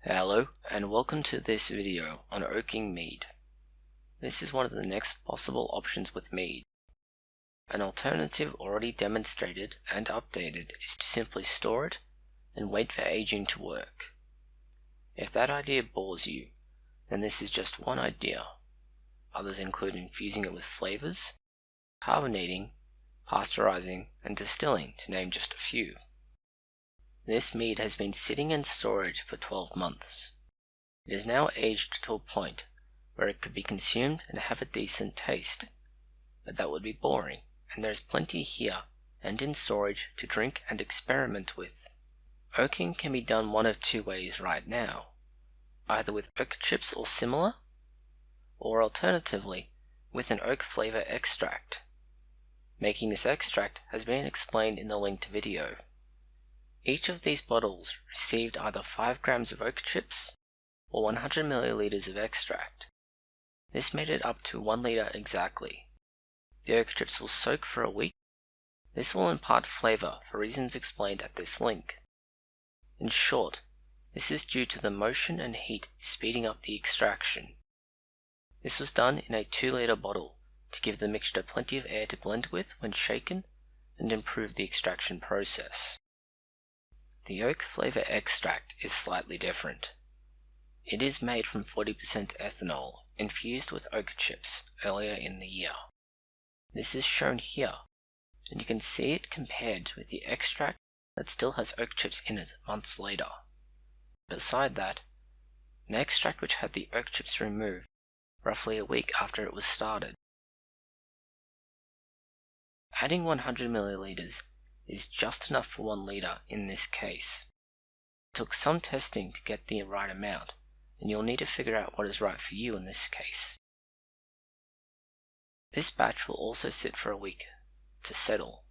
Hello and welcome to this video on oaking mead. This is one of the next possible options with mead. An alternative already demonstrated and updated is to simply store it and wait for aging to work. If that idea bores you, then this is just one idea. Others include infusing it with flavors, carbonating, pasteurizing, and distilling, to name just a few. This mead has been sitting in storage for 12 months. It is now aged to a point where it could be consumed and have a decent taste, but that would be boring, and there is plenty here and in storage to drink and experiment with. Oaking can be done one of two ways right now, either with oak chips or similar, or alternatively with an oak flavor extract. Making this extract has been explained in the linked video. Each of these bottles received either 5 grams of oak chips or 100 milliliters of extract. This made it up to 1 liter exactly. The oak chips will soak for a week. This will impart flavor for reasons explained at this link. In short, this is due to the motion and heat speeding up the extraction. This was done in a 2-liter bottle to give the mixture plenty of air to blend with when shaken and improve the extraction process. The oak flavor extract is slightly different. It is made from 40% ethanol infused with oak chips earlier in the year. This is shown here, and you can see it compared with the extract that still has oak chips in it months later. Beside that, an extract which had the oak chips removed roughly a week after it was started. Adding 100 milliliters is just enough for 1 liter in this case. It took some testing to get the right amount, and you'll need to figure out what is right for you in this case. This batch will also sit for a week to settle,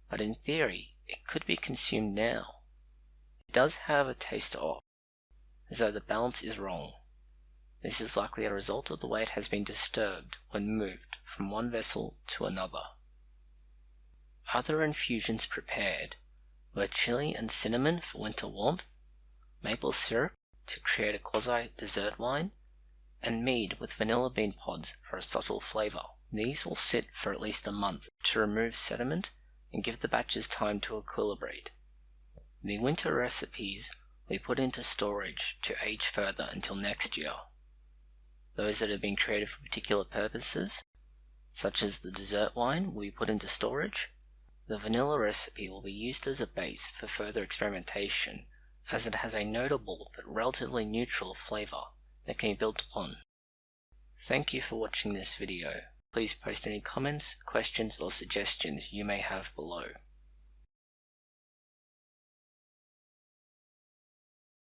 but in theory it could be consumed now. It does have a taste off, as though the balance is wrong. This is likely a result of the way it has been disturbed when moved from one vessel to another. Other infusions prepared were chili and cinnamon for winter warmth, maple syrup to create a quasi-dessert wine, and mead with vanilla bean pods for a subtle flavor. These will sit for at least a month to remove sediment and give the batches time to equilibrate. The winter recipes will be put into storage to age further until next year. Those that have been created for particular purposes, such as the dessert wine, will be put into storage. The vanilla recipe will be used as a base for further experimentation, as it has a notable but relatively neutral flavor that can be built upon. Thank you for watching this video. Please post any comments, questions or suggestions you may have below.